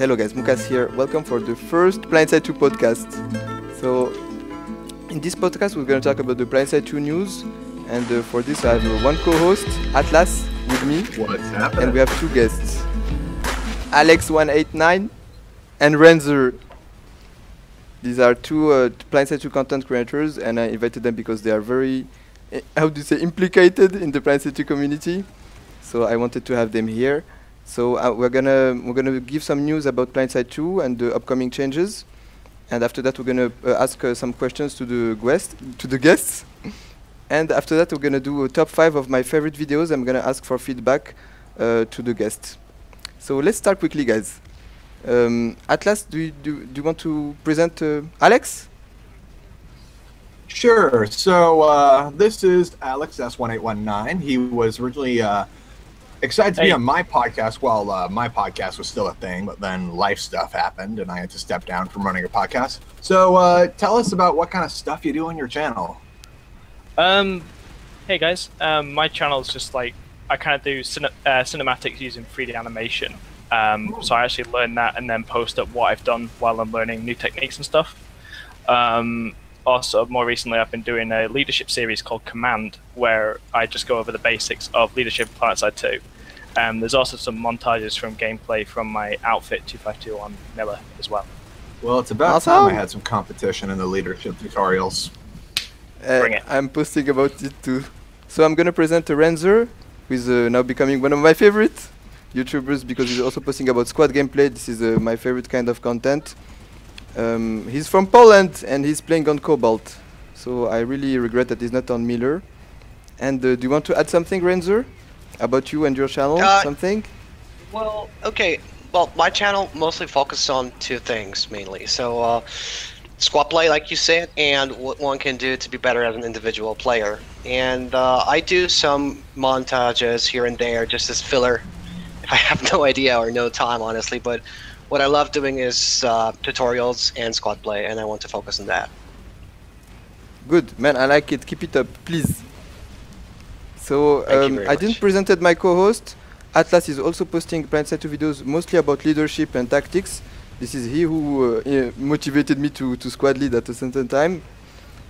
Hello guys, Moukass here. Welcome for the first Planetside 2 podcast. So, in this podcast we're going to talk about the Planetside 2 news. And for this I have one co-host, Attlas, with me. What's happening? And we have two guests, Alex S189 and Renzor. These are two Planetside 2 content creators, and I invited them because they are very, implicated in the Planetside 2 community. So I wanted to have them here. So we're gonna give some news about Planetside 2 and the upcoming changes, and after that we're gonna ask some questions to the guests, and after that we're gonna do a top 5 of my favorite videos. I'm gonna ask for feedback to the guests. So let's start quickly, guys. Attlas, do you want to present Alex? Sure. So this is Alex S189. He was originally excited to be on my podcast while my podcast was still a thing, but then life stuff happened and I had to step down from running a podcast. So tell us about what kind of stuff you do on your channel. Hey guys, my channel is just like, I kind of do cinematics using 3D animation. So I actually learn that and then post up what I've done while I'm learning new techniques and stuff. Also, more recently, I've been doing a leadership series called Command, where I just go over the basics of leadership in Planetside 2. There's also some montages from gameplay from my outfit 252 on Miller as well. Well, it's about time I had some competition in the leadership tutorials. Bring it. I'm posting about it too. So I'm gonna present Renzor, who is now becoming one of my favorite YouTubers because he's also posting about squad gameplay. This is my favorite kind of content. He's from Poland and he's playing on Cobalt, so I really regret that he's not on Miller. And do you want to add something, Renzor, about you and your channel? Something? Well, okay. Well, my channel mostly focuses on two things mainly. So, squad play, like you said, and what one can do to be better as an individual player. And I do some montages here and there, just as filler. I have no idea or no time, honestly, but what I love doing is tutorials and squad play, and I want to focus on that. Good, man, I like it. Keep it up, please. So, I didn't present my co-host. Attlas is also posting Planetside 2 videos mostly about leadership and tactics. This is he who motivated me to squad lead at a certain time.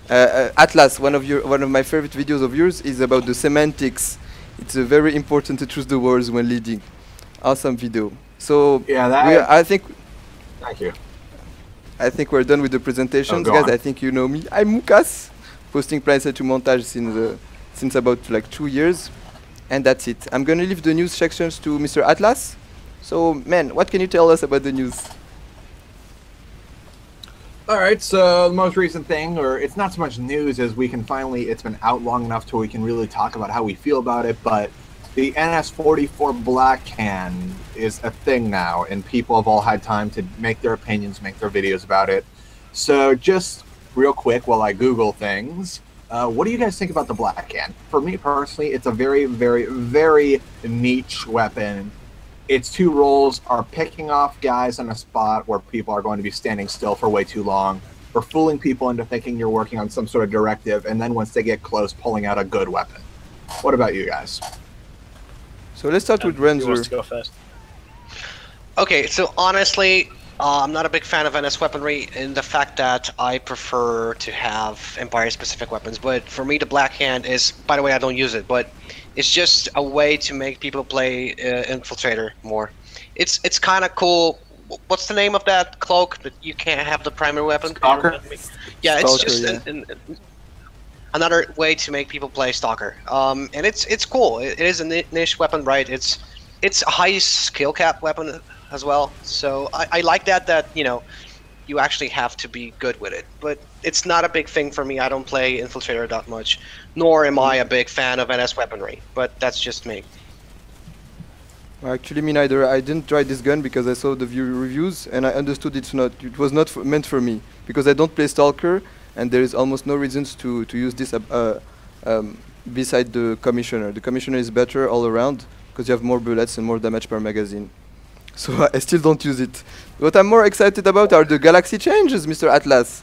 Attlas, one of my favorite videos of yours is about the semantics. It's very important to choose the words when leading. Awesome video. So yeah, I think. Thank you. I think we're done with the presentations, guys. I think you know me. I'm Moukass, posting Planetside 2 montage since about like 2 years, and that's it. I'm gonna leave the news sections to Mr. Attlas. So, man, what can you tell us about the news? All right, so the most recent thing, or it's not so much news as we can finally, it's been out long enough to where we can really talk about how we feel about it, but the NS44 Black Can is a thing now, and people have all had time to make their opinions, make their videos about it. So just real quick while I Google things, what do you guys think about the Black Can? For me personally, it's a very, very, very niche weapon. Its two roles are picking off guys on a spot where people are going to be standing still for way too long, or fooling people into thinking you're working on some sort of directive, and then once they get close, pulling out a good weapon. What about you guys? So let's start with Renzor. Who wants to go first? Okay, so honestly, I'm not a big fan of NS weaponry in the fact that I prefer to have Empire-specific weapons, but for me the Black Hand is, by the way, I don't use it, but it's just a way to make people play Infiltrator more. It's kind of cool. What's the name of that cloak that you can't have the primary weapon? Stalker? Yeah, it's Stalker, just another way to make people play Stalker. And it's cool. It is a niche weapon, right? It's a high skill cap weapon as well. So I like that you know, you actually have to be good with it. But it's not a big thing for me. I don't play Infiltrator that much, nor am I a big fan of NS weaponry. But that's just me. Actually, me neither. I didn't try this gun because I saw the reviews and I understood it was not meant for me because I don't play Stalker. And there is almost no reasons to use this beside the Commissioner. The Commissioner is better all around because you have more bullets and more damage per magazine. So I still don't use it. What I'm more excited about are the Galaxy changes, Mr. Attlas.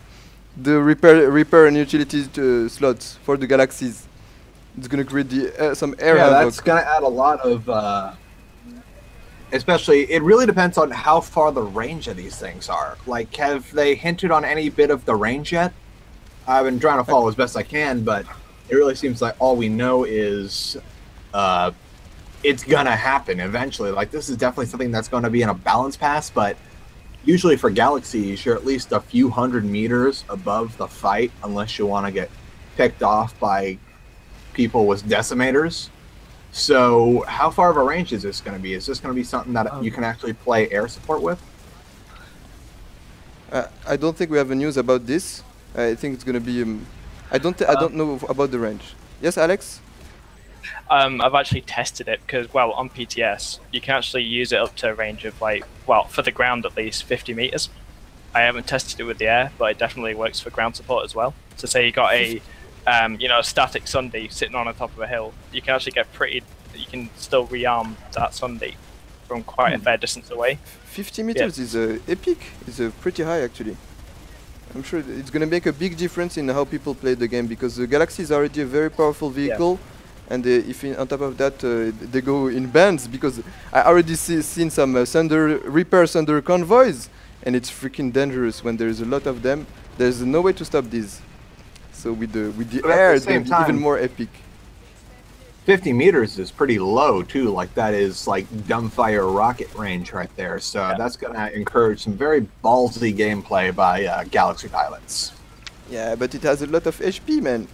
The repair and utility slots for the Galaxies. It's gonna create some air havoc. That's gonna add a lot of Especially, it really depends on how far the range of these things are. Like, have they hinted on any bit of the range yet? I've been trying to follow as best I can, but it really seems like all we know is it's gonna happen eventually. Like, this is definitely something that's going to be in a balance pass, but usually for galaxies, you're at least a few hundred meters above the fight, unless you want to get picked off by people with decimators. So how far of a range is this going to be? Is this going to be something that you can actually play air support with? I don't think we have a news about this. I think it's going to be... I don't know about the range. Yes, Alex? I've actually tested it because, well, on PTS, you can actually use it up to a range of, like, well, for the ground at least, 50 meters. I haven't tested it with the air, but it definitely works for ground support as well. So say you got a, a static Sunday sitting on the top of a hill, you can actually get pretty, you can still rearm that Sunday from quite a fair distance away. 50 meters is epic. It's pretty high, actually. I'm sure it's going to make a big difference in how people play the game, because the Galaxy is already a very powerful vehicle. Yeah. And if on top of that they go in bands, because I already seen some Reaper Thunder convoys, and it's freaking dangerous when there's a lot of them. There's no way to stop these. So with the air, it's going to be even more epic. 50 meters is pretty low too. Like, that is like dumbfire rocket range right there. So that's going to encourage some very ballsy gameplay by Galaxy pilots. Yeah, but it has a lot of HP, man.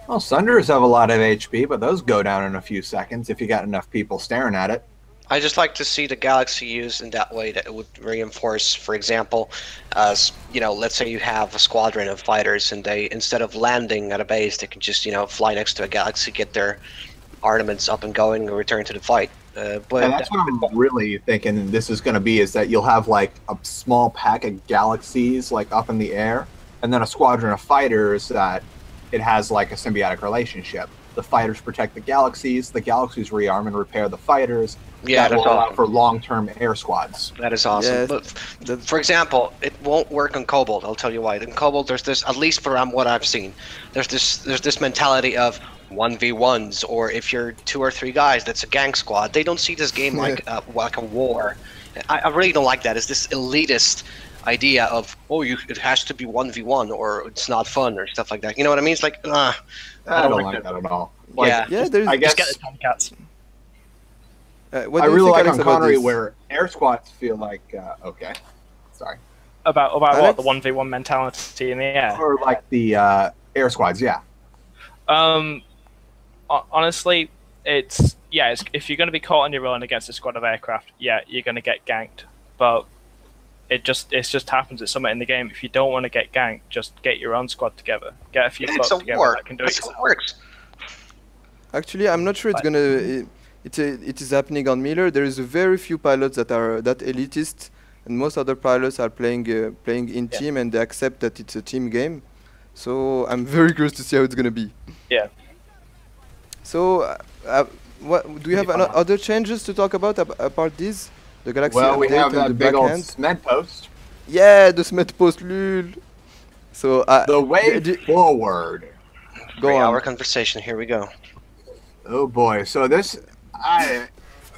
Well, Sunders have a lot of HP, but those go down in a few seconds if you got enough people staring at it. I just like to see the Galaxy used in that way, that it would reinforce, for example, let's say you have a squadron of fighters and they, instead of landing at a base, they can just, fly next to a Galaxy, get their armaments up and going and return to the fight. But and that's what I'm really thinking this is going to be, is that you'll have like a small pack of Galaxies like up in the air, and then a squadron of fighters that it has like a symbiotic relationship. The fighters protect the Galaxies rearm and repair the fighters. Yeah, that will allow for long-term air squads. That is awesome. Yeah, but for example, it won't work on Cobalt. I'll tell you why. In Cobalt, there's this, at least from what I've seen, there's this mentality of 1v1s, or if you're 2 or 3 guys, that's a gang squad. They don't see this game like a war. I really don't like that. It's this elitist idea of, it has to be 1v1 or it's not fun or stuff like that. You know what I mean? It's like, I don't like that at all. Like, there's, I guess, just get the Tomcats. I really like on Connery where air squads feel like okay. Sorry. About what, the 1v1 mentality in the air? Or like the air squads, yeah. Honestly, if you're going to be caught on your own against a squad of aircraft, you're going to get ganked. But it just happens. It's something in the game. If you don't want to get ganked, just get your own squad together. Get a few folks together that can do it. That's how it works. Actually, I'm not sure it's gonna. It is happening on Miller. There is a very few pilots that are that elitist, and most other pilots are playing in team, and they accept that it's a team game. So I'm very curious to see how it's gonna be. Yeah. So, what do you have other changes to talk about apart these? The Galaxy well, we have that big old backhand. Smed post. Yeah, the Smed post, lul. So the way forward. Go on. 3-hour conversation. Here we go. Oh boy! So the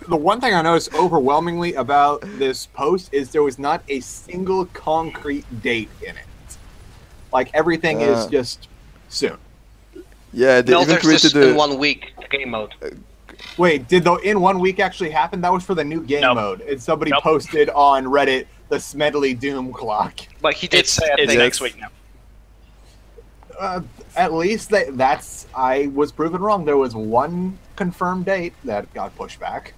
one thing I noticed overwhelmingly about this post is there was not a single concrete date in it. Like, everything is just soon. Yeah, they even created in 1 week game mode. Wait, did the in 1 week actually happen? That was for the new game mode, and somebody posted on Reddit the Smedley Doom clock. But he did say it's next week now. At least I was proven wrong. There was one confirmed date that got pushed back.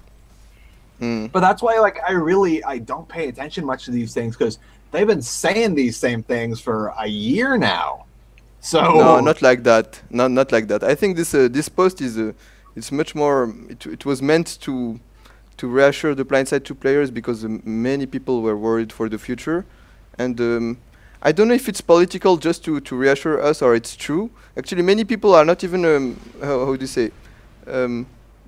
But that's why, like, I don't pay attention much to these things, because they've been saying these same things for a year now. So no, not like that. Not like that. I think this post is it's much more. It was meant to reassure the Planetside 2 players, because many people were worried for the future, and I don't know if it's political just to reassure us, or it's true. Actually, many people are not even how do you say?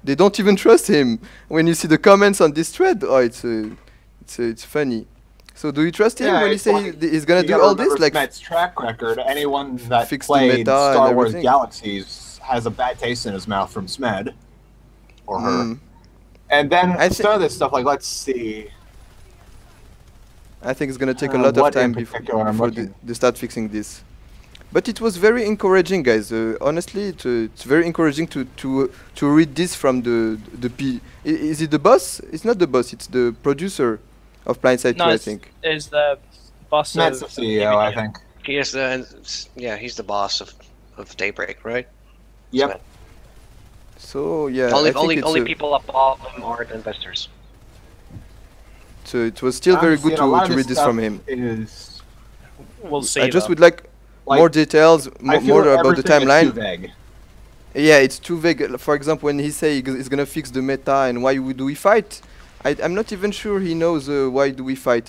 They don't even trust him. When you see the comments on this thread, it's funny. So do you trust him when he say he's gonna do all this? Like Smed's track record. Anyone that played Star Wars Galaxies has a bad taste in his mouth from Smed or her. And then I some of this stuff, like, let's see. I think it's going to take a lot of What in time particular I'm before looking- they start fixing this. But it was very encouraging, guys. Honestly, it's very encouraging to read this from the P. Is it the boss? It's not the boss. It's the producer of Planetside 2, I think. Is the boss That's the of CEO, I think. He is the he's the boss of Daybreak, right? Yep. So yeah, only I think it's only people above him are the investors. So it was still very good Honestly, a lot of to read this stuff from him. Is, We'll see. I just though. would like like, more details, I feel more about the everything is timeline. too vague. Yeah, it's too vague. For example, when he say he's gonna fix the meta and why do we fight, I'm not even sure he knows why do we fight.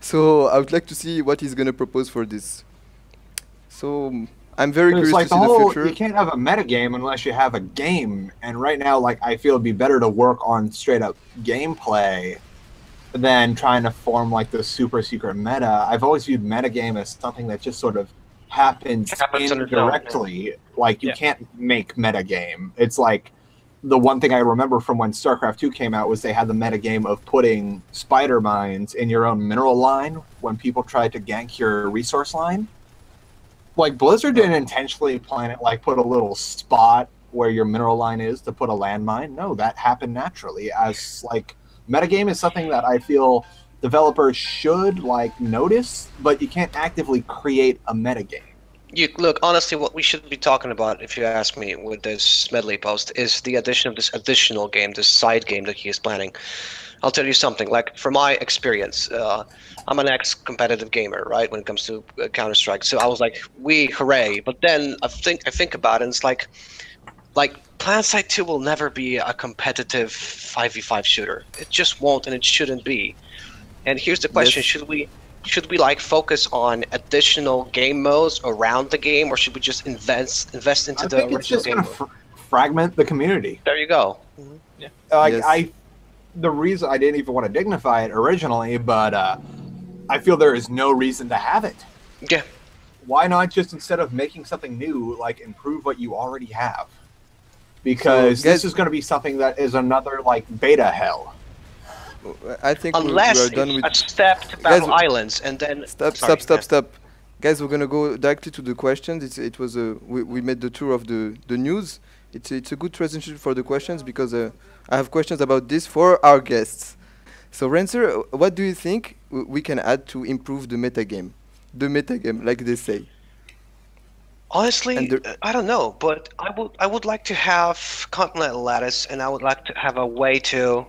So I would like to see what he's gonna propose for this. So I'm very It's curious like to see the future. you can't have a metagame unless you have a game. And right now, like, I feel it'd be better to work on straight up gameplay than trying to form like the super secret meta. I've always viewed metagame as something that just sort of happens Happens on its own, indirectly. Like, you Yeah. can't make metagame. It's like the one thing I remember from when StarCraft 2 came out was they had the metagame of putting spider mines in your own mineral line when people tried to gank your resource line. Like, Blizzard didn't intentionally plan it, like, put a little spot where your mineral line is to put a landmine. No, that happened naturally. As, like, metagame is something that I feel developers should, like, notice, but you can't actively create a metagame. You look, honestly, what we should be talking about, if you ask me, with this Smedley post, is the addition of this additional game, this side game that he is planning. I'll tell you something. Like, from my experience, I'm an ex-competitive gamer, right? When it comes to Counter-Strike, so I was like, hooray! But then I think about it, and it's like Planetside 2 will never be a competitive 5v5 shooter. It just won't, and it shouldn't be. And here's the question: Yes. should we like focus on additional game modes around the game, or should we just invest into I the think it's original just game going to mode? fragment the community. There you go. Like, Yes. The reason I didn't even want to dignify it originally, but I feel there is no reason to have it. Yeah. Why not just, instead of making something new, like, improve what you already have? Because So, guys- this is going to be something that is another, like, beta hell. I think Unless we're done with. it's a step to Battle Guys, Islands, and then Stop. Guys, we're gonna go directly to the questions. It was we made the tour of the news. It's a good transition for the questions because I have questions about this for our guests. So Renzor, what do you think we can add to improve the metagame? The metagame, like they say. Honestly, And I don't know, but I would like to have Continental Lattice, and I would like to have a way to,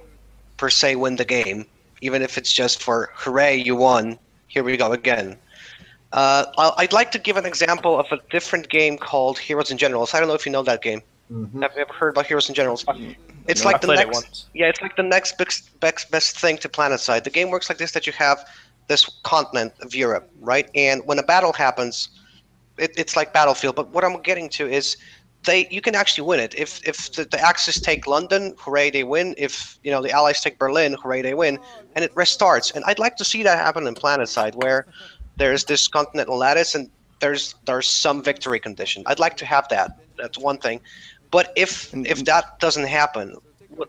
per se, win the game, even if it's just for hooray, you won. Here we go again. I'd like to give an example of a different game called Heroes and Generals. I don't know if you know that game. Mm-hmm. Have you ever heard about Heroes and Generals? It's No, like I the played it next, once. yeah, it's like the next best thing to Planetside. The game works like this: that you have this continent of Europe, right? And when a battle happens, it's like Battlefield. But what I'm getting to is, you can actually win it. If the Axis take London, hooray, they win. If the Allies take Berlin, hooray, they win, and it restarts. And I'd like to see that happen in Planetside, where there's this continental lattice and there's some victory condition. I'd like to have that. That's one thing. But if that doesn't happen,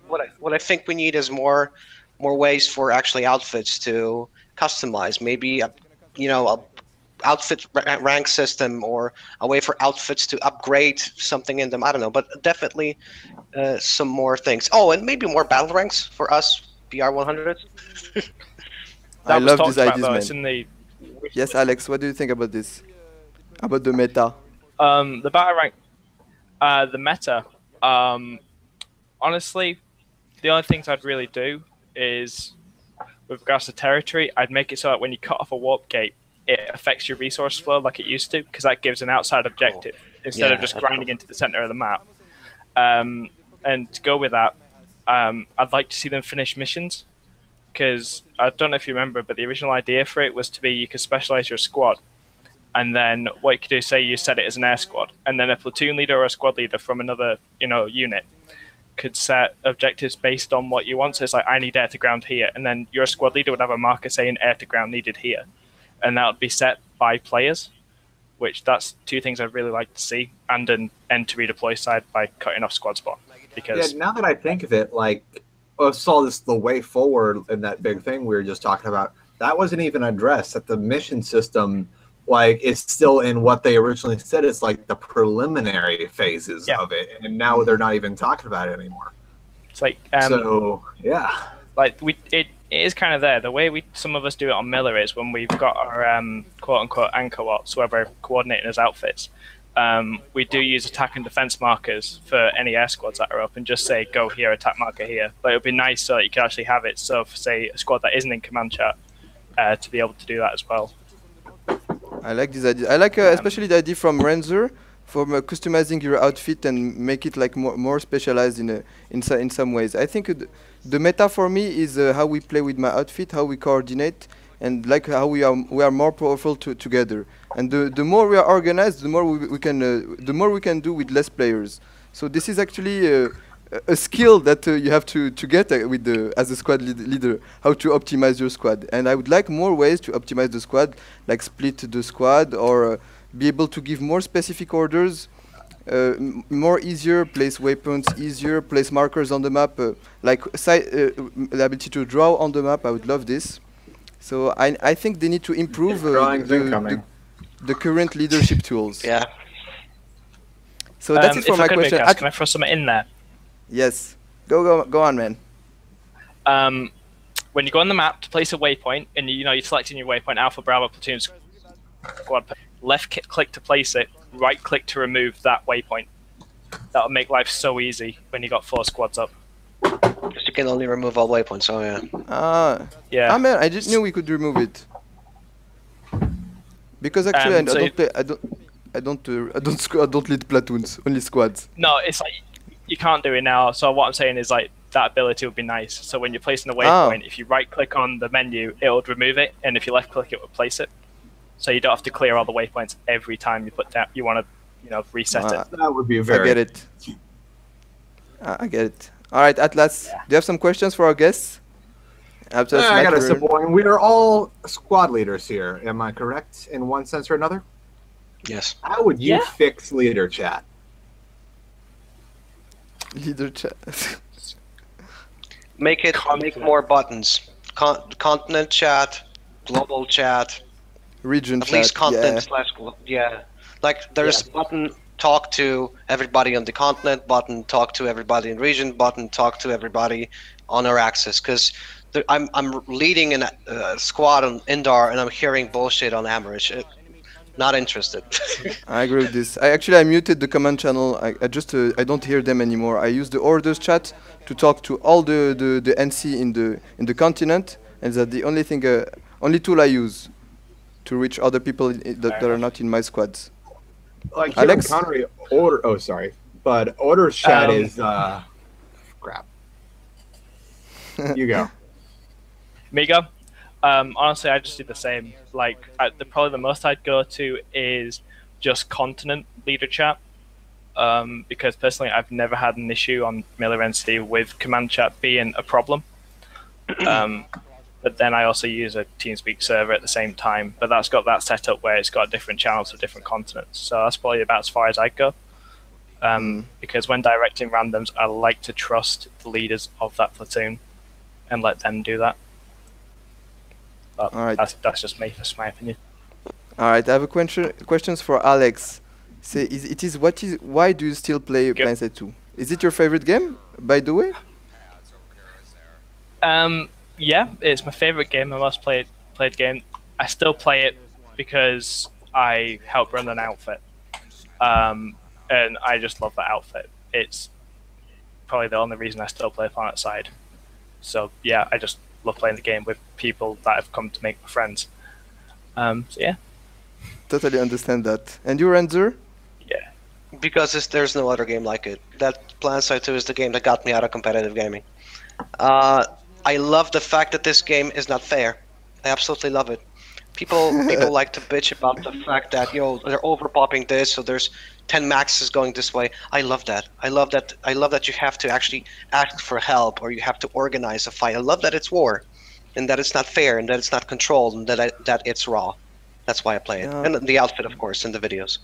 what I think we need is more ways for actually outfits to customize. Maybe a outfit rank system, or a way for outfits to upgrade something in them. I don't know, but definitely some more things. Oh, and maybe more battle ranks for us BR 100s. I was love talked these about, ideas, though. man. It's in the Yes, Alex, what do you think about this? About the meta? the battle rank, the meta. Honestly, the only things I'd really do is, with regards to territory, I'd make it so that when you cut off a warp gate, it affects your resource flow like it used to, because that gives an outside objective instead of just grinding into the center of the map. And to go with that, I'd like to see them finish missions, because I don't know if you remember, but the original idea for it was to be you could specialize your squad, and then what you could do, say you set it as an air squad, and then a platoon leader or a squad leader from another unit could set objectives based on what you want. So it's like, I need air to ground here, and then your squad leader would have a marker saying air to ground needed here, and that would be set by players. which that's two things I'd really like to see, and an end to redeploy side by cutting off squad spawn. Because now that I think of it, like I saw this the way forward in that big thing we were just talking about. That wasn't even addressed. That the mission system, like, it's still in what they originally said. It's like the preliminary phases of it, and now they're not even talking about it anymore. It's like like it is kind of there. The way some of us do it on Miller is when we've got our quote unquote anchor watts, where we're coordinating as outfits. We do use attack and defense markers for any air squads that are up, and just say go here, attack marker here. But it would be nice so that you can actually have it. So for say a squad that isn't in command chat, to be able to do that as well. I like this idea. I like especially the idea from Renzor, from customizing your outfit and make it like more specialized in some ways. I think the meta for me is how we play with my outfit, how we coordinate, and like how we are more powerful together. And the more we are organized, the more we can do with less players. So this is actually a skill that you have to get with as a squad leader, how to optimize your squad. And I would like more ways to optimize the squad, like split the squad, or be able to give more specific orders, more easier, place weapons easier, place markers on the map, like the ability to draw on the map. I would love this. So I think they need to improve the current leadership tools. Yeah. So that's it for my question. Moukass, can I throw something in there? Yes. Go on, man. When you go on the map to place a waypoint, and you're selecting your waypoint, Alpha, Bravo, Platoon, Squad, left click to place it, right click to remove that waypoint. That'll make life so easy when you got 4 squads up. Because you can only remove all waypoints, so yeah. Yeah. Ah man, I just knew we could remove it. Because actually I don't lead platoons, only squads. No, it's like you can't do it now. So what I'm saying is like that ability would be nice. So when you're placing the waypoint, if you right click on the menu, it would remove it, and if you left click, it would place it. So you don't have to clear all the waypoints every time you put down. You want to, reset it. That would be very. I get it. I get it. All right, Attlas, do you have some questions for our guests? I got a simple one. We are all squad leaders here. Am I correct in one sense or another? Yes. How would you fix leader chat? Leader chat. Make more buttons. Continent chat, global chat, region at chat. least continent Like there's button talk to everybody on the continent, button talk to everybody in region, button talk to everybody on our axis. Because I'm leading a squad on Indar and I'm hearing bullshit on Amerish. Not interested. I agree with this. I muted the command channel. I don't hear them anymore. I use the orders chat to talk to all the NC in the continent, and that's the only tool I use to reach other people that are not in my squads. Like Alex? But orders chat is crap. You go. Me go? Honestly, I just do the same. Like, probably the most I'd go to is just continent leader chat, because personally, I've never had an issue on Miller NC with command chat being a problem. But then I also use a TeamSpeak server at the same time, but that's got that set up where it's got different channels for different continents. So that's probably about as far as I'd go. Because when directing randoms, I like to trust the leaders of that platoon and let them do that. But all right. That's just me. That's my opinion. All right, I have a questions for Alex. Why do you still play Planetside 2? Is it your favorite game, by the way? Yeah, it's my favorite game, my most played game. I still play it because I help run an outfit, and I just love that outfit. It's probably the only reason I still play Planetside. So yeah, I just love playing the game with people that have come to make my friends. So yeah. Totally understand that. And you, Renzor? Yeah. Because there's no other game like it. That Planetside 2 is the game that got me out of competitive gaming. I love the fact that this game is not fair. I absolutely love it. People like to bitch about the fact that they're overpopping this, so there's 10 maxes going this way. I love that. I love that you have to actually ask for help or you have to organize a fight. I love that it's war, and that it's not fair, and that it's not controlled, and that it's raw. That's why I play it, Yeah. and the outfit, of course, in the videos.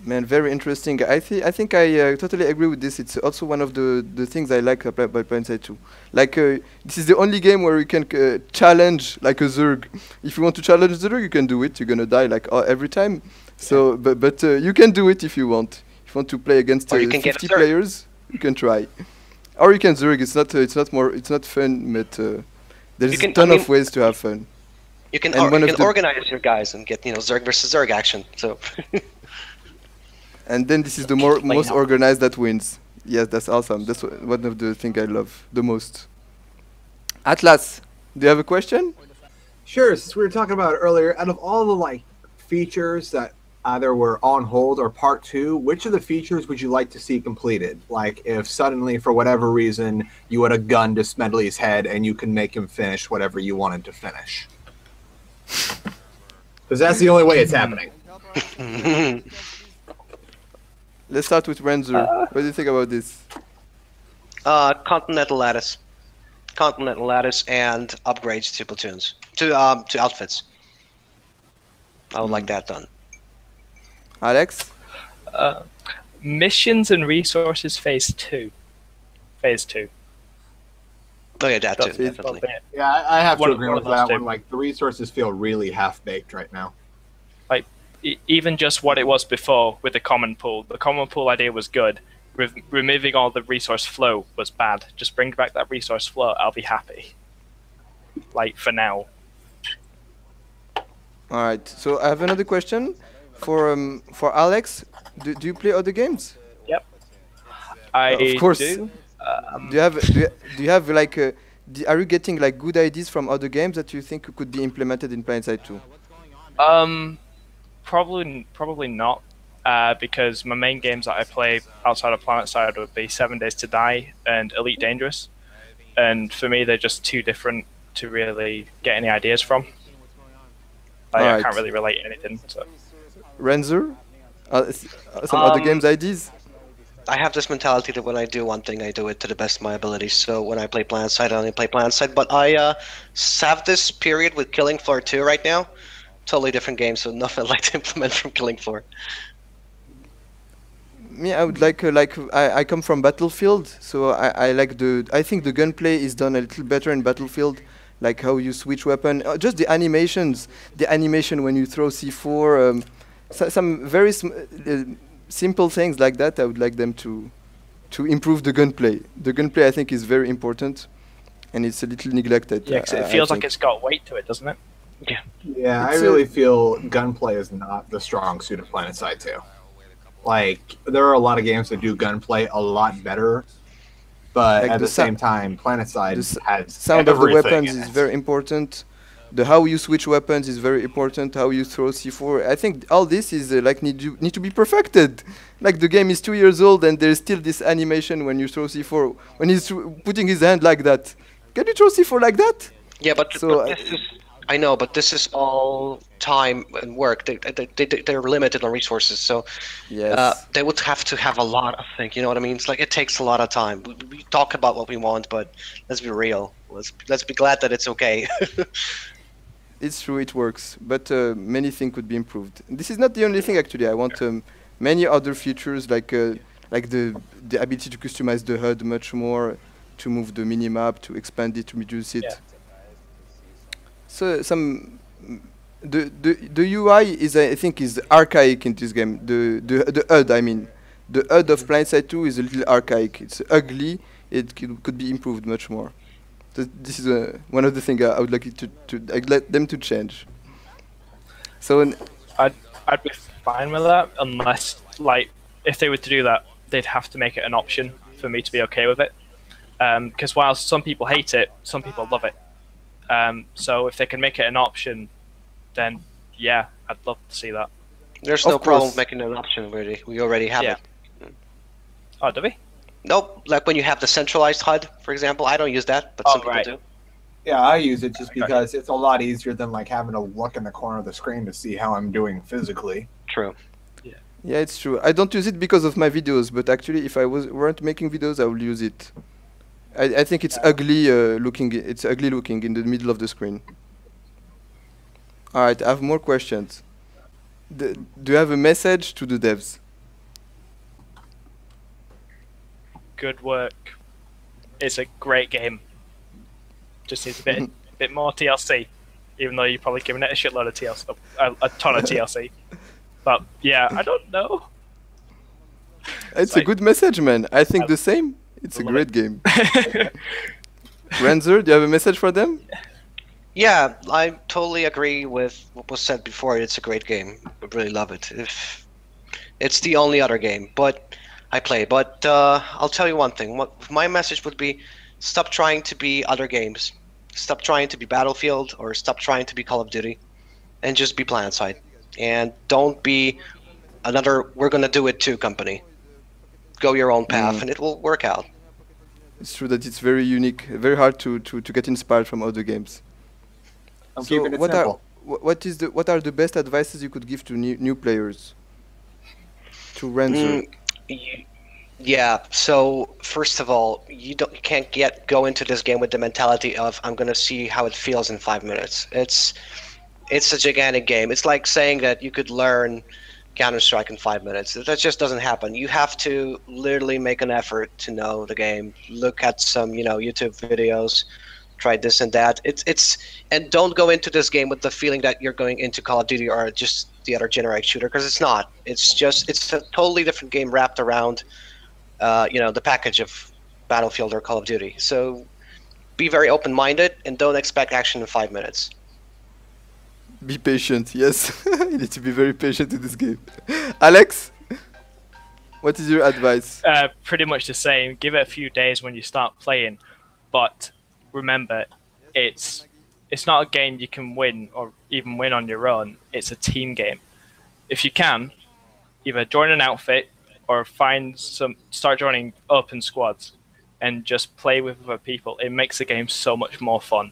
Man, very interesting. I think I totally agree with this. It's also one of the things I like about Planetside 2. Like, this is the only game where you can challenge like a Zerg. If you want to challenge Zerg, you can do it. You're gonna die like every time. So, but you can do it if you want. If you want to play against Or you can get a 50 Zerg. players, you can try. Or you can Zerg. It's not fun, but there's You can- a ton I mean- of ways to have fun. You can, And one you of can the- organize your guys and get Zerg versus Zerg action. So And then this is the most organized that wins. Yes, that's awesome. That's one of the things I love the most. Attlas, do you have a question? Sure. Since we were talking about it earlier, out of all the features that either were on hold or part 2, which of the features would you like to see completed? Like if suddenly, for whatever reason, you had a gun to Smedley's head and you can make him finish whatever you wanted to finish. Because that's the only way it's happening. Let's start with Renzor. What do you think about this? Continental lattice, and upgrades to platoons, to outfits. I would like that done. Alex? Missions and resources phase 2. Oh yeah, that too, That's it. definitely. Yeah, I have to One- agree one with of those that two. one. Like, the resources feel really half-baked right now. Even just what it was before with the common pool. The common pool idea was good. Removing all the resource flow was bad. Just bring back that resource flow. I'll be happy. Like for now. All right. So I have another question for Alex. Do you play other games? Yep. I Of course. do. Do you have like are you getting like good ideas from other games that you think could be implemented in Planetside 2? Probably not. Because my main games that I play outside of Planetside would be 7 Days to Die and Elite Dangerous. And for me, they're just too different to really get any ideas from. I Alright. can't really relate anything. So. Renzor? Some other games ideas? I have this mentality that when I do one thing, I do it to the best of my ability. So when I play Planetside, I only play Planetside. But I have this period with Killing Floor 2 right now. Totally different game, so nothing I'd like to implement from Killing Floor. Me, I would like I come from Battlefield, so I think the gunplay is done a little better in Battlefield, like how you switch weapon, just the animations, the animation when you throw C4, some very simple things like that. I would like them to improve the gunplay. The gunplay I think is very important, and it's a little neglected. Yeah, 'cause it feels like it's got weight to it, doesn't it? Yeah. Yeah, I It's really feel gunplay is not the strong suit of Planetside 2. Like, there are a lot of games that do gunplay a lot better, but Like at the the same time, Planetside has sound of the everything weapons in is it. very important. The how you switch weapons is very important. How you throw C4. I think all this is need to be perfected. Like the game is 2 years old and there's still this animation when you throw C4. When he's putting his hand like that. Can you throw C4 like that? Yeah, but, So, but this is... I know, but this is all time and work. They're limited on resources, so Yes. they would have to have a lot of things. You know what I mean? It's like it takes a lot of time. We talk about what we want, but let's be real. Let's be glad that it's okay. It's true, it works, but many things could be improved. This is not the only thing actually. I want many other features like the ability to customize the HUD much more, to move the minimap, to expand it, to reduce it. Yeah. So the UI is I think is archaic in this game. The HUD I mean, the HUD of Planetside 2 is a little archaic. It's ugly. It could be improved much more. This is one of the things I would like it I'd let them to change. So I'd be fine with that, unless, like, if they were to do that, they'd have to make it an option for me to be okay with it. Because while some people hate it, some people love it. So if they can make it an option, then yeah, I'd love to see that. There's Of no problem course. making an option already. We already have Yeah. it. Oh, do we? Nope. Like when you have the centralized HUD, for example. I don't use that, but Oh, some people right. do. Yeah, I use it just because it's a lot easier than like having to look in the corner of the screen to see how I'm doing physically. True. yeah, it's true. I don't use it because of my videos, but actually, if I weren't making videos, I would use it. I think it's ugly looking. It's ugly looking in the middle of the screen. All right, I have more questions. Do you have a message to the devs? Good work. It's a great game. Just needs a bit more TLC, even though you've probably given it a shitload of TLC, a ton of TLC. But yeah, I don't know. It's a good message, man. I think the same. It's a great game. Renzor, do you have a message for them? Yeah, I totally agree with what was said before. It's a great game. I really love it. It's the only other game I play. But I'll tell you one thing. My message would be, stop trying to be other games. Stop trying to be Battlefield or stop trying to be Call of Duty, and just be Planetside. And don't be another "we're gonna do it too" company. Go your own path, and it will work out. It's true that it's very unique, very hard to get inspired from other games. I'm keeping it what simple. what are the best advices you could give to new players? To Renzor. Yeah. So first of all, you can't go into this game with the mentality of I'm gonna see how it feels in 5 minutes. It's a gigantic game. It's like saying that you could learn Counter-Strike in 5 minutes. That just doesn't happen. You have to literally make an effort to know the game. Look at some, YouTube videos, try this and that. And don't go into this game with the feeling that you're going into Call of Duty or just the other generic shooter, because it's not. It's a totally different game wrapped around, the package of Battlefield or Call of Duty. So be very open-minded and don't expect action in 5 minutes. Be patient, yes. You need to be very patient in this game. Alex, what is your advice? Pretty much the same. Give it a few days when you start playing, but remember, it's not a game you can win or even win on your own. It's a team game. If you can, either join an outfit or start joining open squads and just play with other people. It makes the game so much more fun.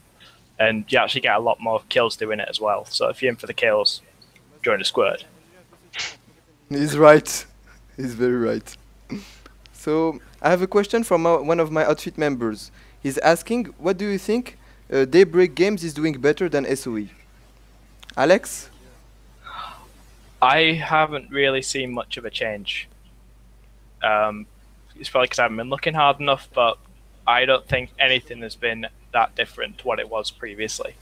And you actually get a lot more kills doing it as well. So if you're in for the kills, join a squad. He's right. He's very right. So I have a question from one of my outfit members. He's asking, what do you think Daybreak Games is doing better than SOE? Alex? I haven't really seen much of a change. It's probably because I haven't been looking hard enough, but I don't think anything has been that different to what it was previously.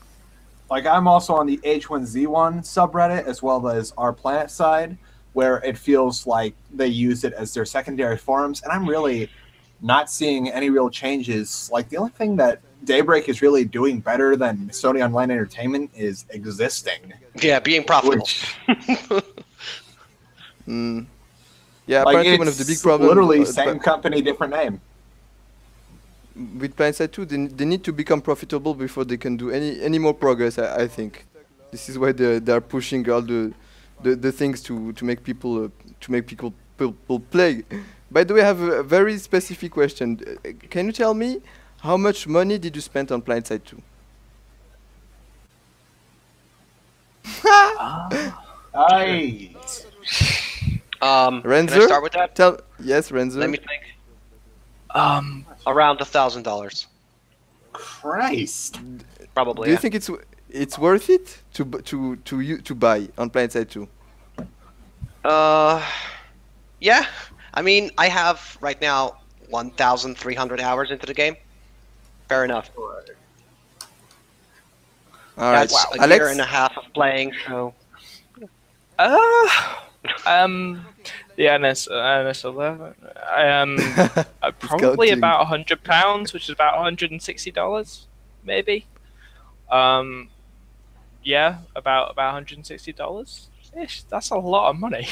Like, I'm also on the H1Z1 subreddit as well as our Planetside, where it feels like they use it as their secondary forums, and I'm really not seeing any real changes. Like, the only thing that Daybreak is really doing better than Sony Online Entertainment is existing. Yeah, being profitable. Yeah, Like, apparently one of the big problems... literally same company, different name. With Planetside 2, they need to become profitable before they can do any more progress, I think. This is why they are pushing all the things to make people play. By the way, I have a very specific question. Can you tell me how much money did you spend on Planetside 2? Can I start with that? Yes, Renzor. Let me think. Around $1,000. Christ. Probably. Do you think it's worth it to buy on Planetside 2? Yeah. I mean, I have right now 1,300 hours into the game. Fair enough. All right. That's a Alex? year and a half of playing, so... The NS11. Probably about £100, which is about $160, maybe. Yeah, about $160 ish. That's a lot of money.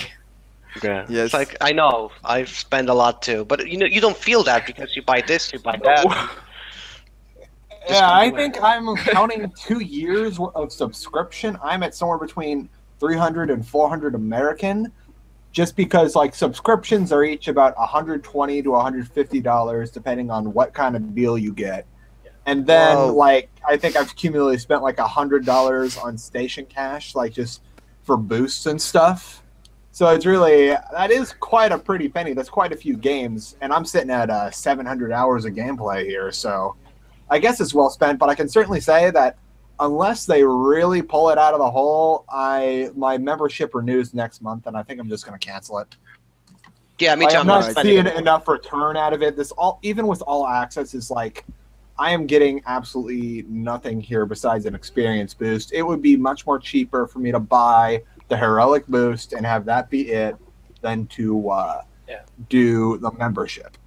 Yeah. Yes. It's like, I know, I spend a lot too, but you don't feel that because you buy this, you buy that. Yeah, I think I'm counting 2 years of subscription. I'm at somewhere between 300 and 400 American, just because like subscriptions are each about $120 to $150 depending on what kind of deal you get. And then like I think I've cumulatively spent like $100 on station cash, like just for boosts and stuff. So it's really, that is quite a pretty penny. That's quite a few games, and I'm sitting at 700 hours of gameplay here, so I guess it's well spent. But I can certainly say that unless they really pull it out of the hole, my membership renews next month, and I think I'm just going to cancel it. Yeah, me too. I'm not seeing enough return out of it. Even with all access, is like I am getting absolutely nothing here besides an experience boost. It would be much more cheaper for me to buy the heroic boost and have that be it than to do the membership.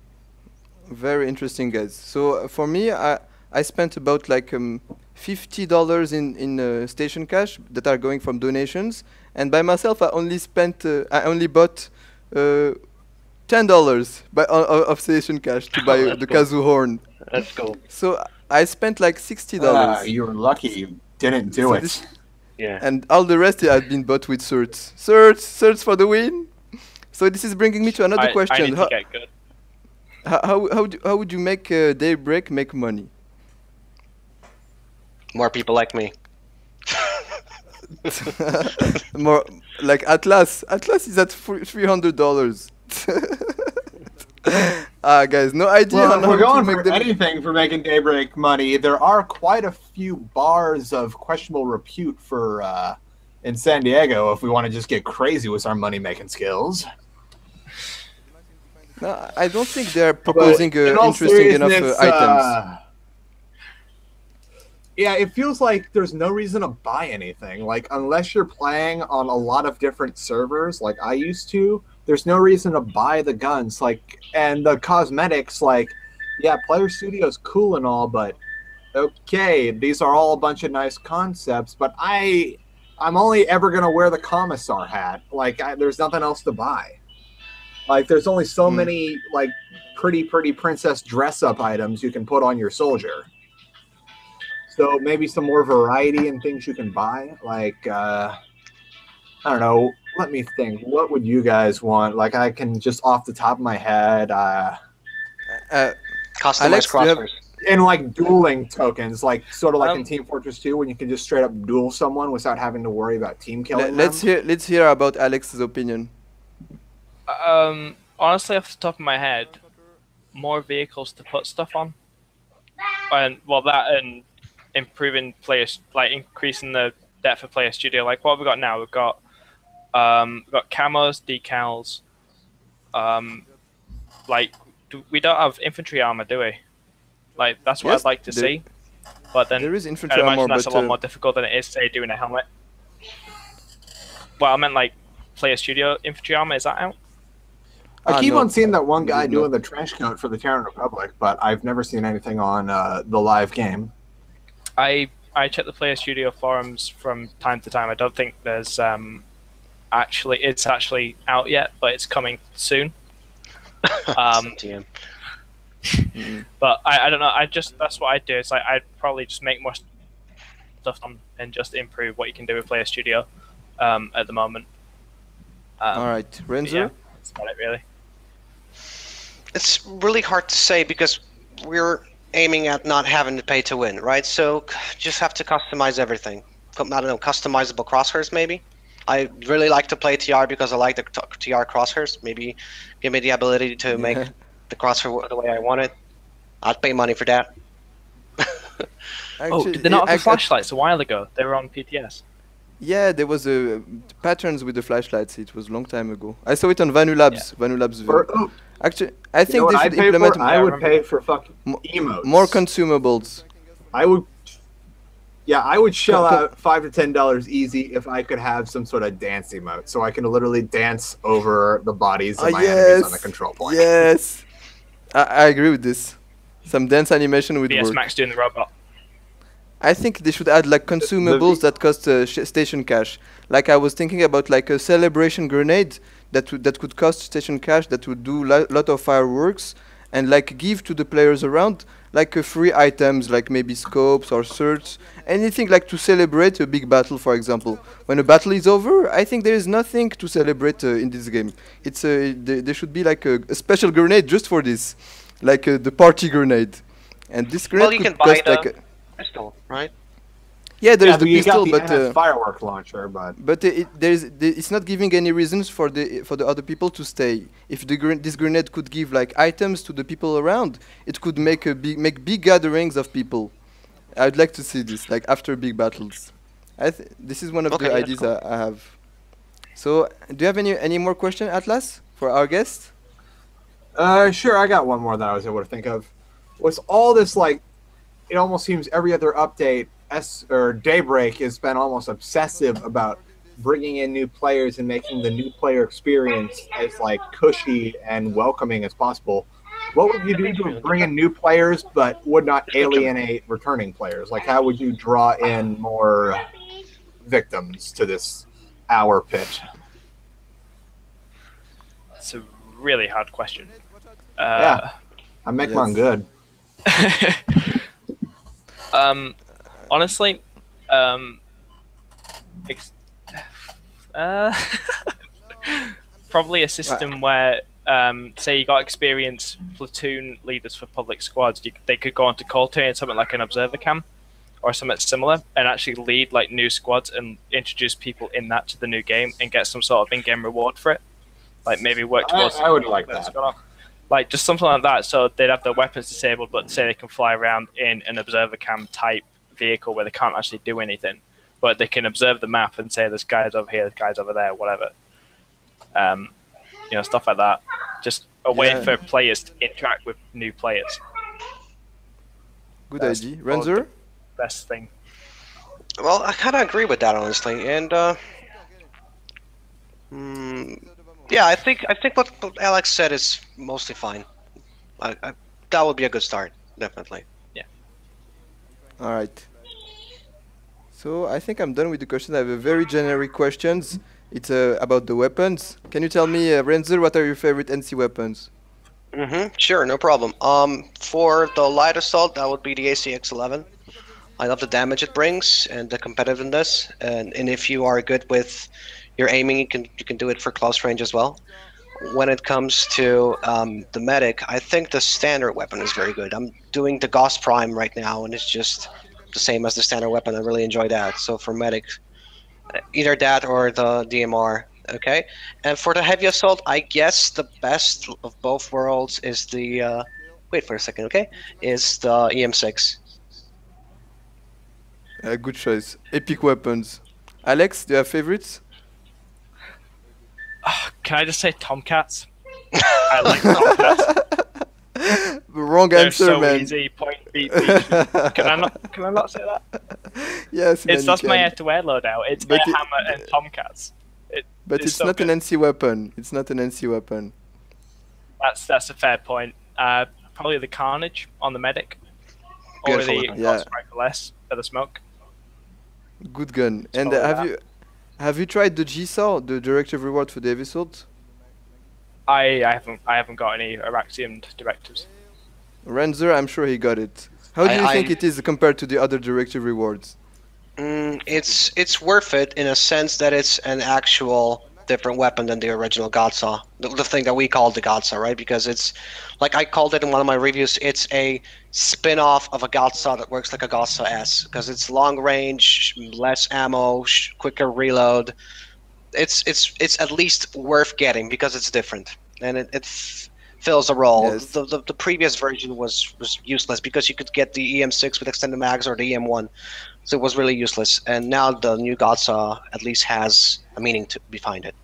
Very interesting, guys. So for me, I spent about like $50 in station cash that are going from donations, and by myself I only bought $10 of station cash to buy the kazoo horn. That's cool. So I spent like $60. You were lucky you didn't do it. Yeah. And all the rest had been bought with certs. Certs for the win. So this is bringing me to another question. I need to get good. How would you make Daybreak make money? More people like me. More like Attlas. Attlas is at $300. Guys, no idea. Well, on if we're how to going make for anything for making Daybreak money, there are quite a few bars of questionable repute for in San Diego if we want to just get crazy with our money-making skills. No, I don't think they're proposing interesting enough items. Yeah, it feels like there's no reason to buy anything. Like, unless you're playing on a lot of different servers, like I used to, there's no reason to buy the guns. Like, and the cosmetics, like, yeah, Player Studio's cool and all, but okay, these are all a bunch of nice concepts, but I'm only ever going to wear the Commissar hat. Like, there's nothing else to buy. Like, there's only so many, like, pretty princess dress-up items you can put on your soldier. So maybe some more variety in things you can buy. Like, I don't know. Let me think. What would you guys want? Like, I can just off the top of my head. Customized crossers. And like dueling tokens, like sort of like in Team Fortress 2, when you can just straight up duel someone without having to worry about team killing them. Let's hear about Alex's opinion. Honestly, off the top of my head, more vehicles to put stuff on, and and improving players, like increasing the depth of Player Studio. Like what have we got now? We've got camos, decals. We don't have infantry armor, do we? Like that's what I'd like to see. But then there is infantry I'd imagine armor, that's but a lot more difficult than it is, say, doing a helmet. Well, I meant like Player Studio infantry armor. Is that out? I keep on seeing that one guy doing the trench coat for the Terran Republic, but I've never seen anything on the live game. I check the Player Studio forums from time to time. I don't think there's it's actually out yet, but it's coming soon. But I don't know. That's what I'd do. Is like I'd probably just make more stuff on and just improve what you can do with Player Studio at the moment. All right, Renzor. Yeah, that's about it, really. It's really hard to say because we're aiming at not having to pay to win, right? So just have to customize everything. I don't know, customizable crosshairs maybe. I really like to play TR because I like the TR crosshairs. Maybe give me the ability to make the crosshair the way I want it. I'd pay money for that. Did they not have flashlights a while ago? They were on PTS. Yeah, there was patterns with the flashlights. It was a long time ago. I saw it on Vanulabs. Yeah. Vanulabs. Actually, I think they should implement. I would pay for fucking emotes. More consumables. I would shell out $5 to $10 easy if I could have some sort of dance emote, so I can literally dance over the bodies of my enemies on the control point. Yes, I agree with this. Some dance animation would work. Max doing the robot. I think they should add like consumables that cost station cash. Like I was thinking about like a celebration grenade that could cost station cash, that would do lot of fireworks and like give to the players around like free items, like maybe scopes or certs, anything like to celebrate a big battle, for example. When a battle is over, I think there is nothing to celebrate in this game. It's there should be like a special grenade just for this, like the party grenade. And this grenade could cost like pistol, right? Yeah, there's the pistol, but firework launcher, but it's not giving any reasons for the other people to stay. If this grenade could give like items to the people around, it could make big gatherings of people. I'd like to see this, like after big battles. This is one of Okay, the that's ideas cool. I have. So, do you have any more question, Atlas, for our guest? Sure, I got one more that I was able to think of. Was all this like? It almost seems every other update, Daybreak has been almost obsessive about bringing in new players and making the new player experience as like cushy and welcoming as possible. What would you do to bring in new players but would not alienate returning players? Like, how would you draw in more victims to this hour pit? It's a really hard question. Yeah, I make mine good. Honestly, probably a system where, say, you got experienced platoon leaders for public squads. They could go onto Colty and something like an observer cam, or something similar, and actually lead like new squads and introduce people in that to the new game and get some sort of in-game reward for it. Like maybe work towards. I would like that. Like just something like that, so they'd have their weapons disabled, but say they can fly around in an observer cam type vehicle where they can't actually do anything, but they can observe the map and say there's guys over here, there's guys over there, whatever. Stuff like that. Just a way for players to interact with new players. Good idea. Renzor? Best thing. Well, I kind of agree with that, honestly, and yeah, I think what Alex said is mostly fine. That would be a good start, definitely. Yeah. All right. So I think I'm done with the questions. I have a very generic questions. It's about the weapons. Can you tell me, Renzor, what are your favorite NC weapons? Sure, no problem. For the light assault, that would be the ACX-11. I love the damage it brings and the competitiveness, and if you are good with your aiming, you can do it for close range as well. When it comes to the medic, I think the standard weapon is very good. I'm doing the Gauss Prime right now, and it's just the same as the standard weapon. I really enjoy that. So for medic, either that or the DMR. Okay, and for the heavy assault, I guess the best of both worlds is the wait for a second, okay, is the EM6. Good choice. Epic weapons. Alex, do you have favorites? Can I just say Tomcats? I like Tomcats. Wrong They're answer, so man. easy. Point beat. Can I not say that? Yes, man, That's you my can. head-to-air loadout. It's But Air Hammer and Tomcats. But it's so not good. an NC weapon. It's not an NC weapon. That's a fair point. Probably the Carnage on the medic, Beautiful or the weapon. Gauss Rifle S for the smoke. Good gun. And probably have you tried the G-Saw, the directive reward for the heavy assault? I haven't got any Araxium directives. Renzor, I'm sure he got it. How do you think it is compared to the other directive rewards? It's worth it in a sense that it's an actual different weapon than the original Godsaw. The thing that we called the Godsaw, right? Because it's, like I called it in one of my reviews, it's a spin-off of a Godsaw that works like a Godsaw S. Because it's long range, less ammo, quicker reload. It's at least worth getting because it's different. And it fills a role. Yes. The previous version was useless because you could get the EM6 with extended mags or the EM1. So it was really useless, and now the new Godsaw at least has a meaning behind it.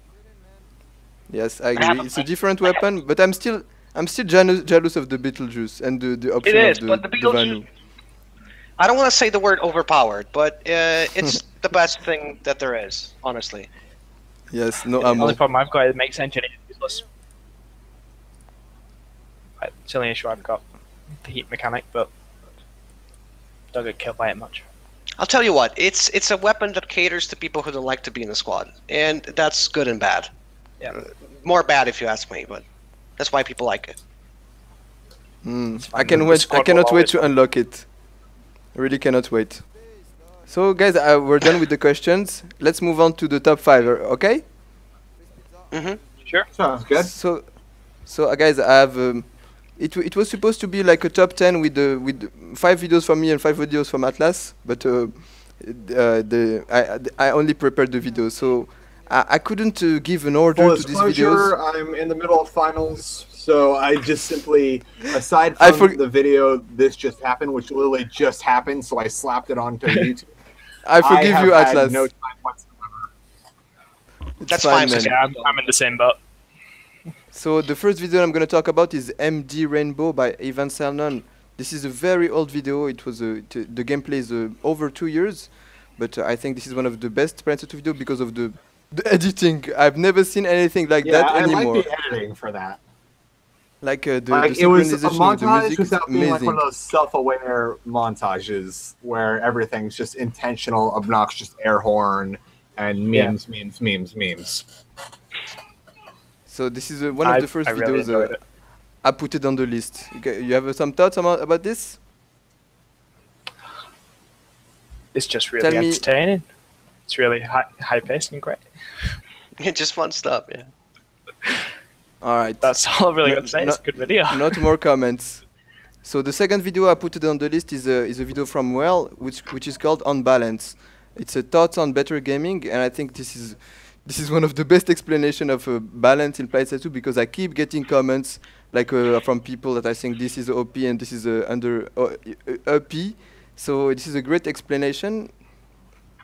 Yes, I agree. It's a different weapon, but I'm still jealous of the Beetlejuice and the option It is, of but the Beetlejuice. Vanu. I don't want to say the word overpowered, but it's the best thing that there is, honestly. Yes, no The ammo. only problem I've got is it makes engineers useless. It's the only issue I've got. The heat mechanic, but don't get killed by it much. I'll tell you what, it's a weapon that caters to people who don't like to be in the squad, and that's good and bad. Yeah. More bad if you ask me, but that's why people like it. I cannot wait to unlock it. I really cannot wait. So guys, we're done with the questions. Let's move on to the top 5, okay? Sure. Sounds good. So guys, I have it was supposed to be like a top 10 with 5 videos from me and 5 videos from Attlas, but I only prepared the videos, so I couldn't give an order Full to these disclosure, videos. I'm in the middle of finals, So I just simply, aside I from the video, this just happened, which literally just happened, so I slapped it onto YouTube. I forgive have you, had Attlas. no time whatsoever. It's That's fine, man. Yeah, I'm in the same boat. So the first video I'm going to talk about is MD Rainbow by Ivan Seelnon. This is a very old video. It was the gameplay is over 2 years, but I think this is one of the best Planetside 2 video because of the editing. I've never seen anything like that anymore. I like the editing for that. Like It the was a synchronization of the montage music is without being like amazing. one of those self-aware montages where everything's just intentional, obnoxious air horn and memes. So this is one of the first I really videos enjoyed it. I put it on the list. You have some thoughts about this? It's just Tell really me- entertaining. It's really high paced and great. Just fun stuff, yeah. All right. That's all I'm really No- going to say. no- It's a good video. Not more comments. So the second video I put it on the list is a video from Wrel, which is called On Balance. It's a thoughts on better gaming, and I think this is one of the best explanation of balance in Planetside 2 because I keep getting comments like from people that I think this is OP and this is under OP. So this is a great explanation.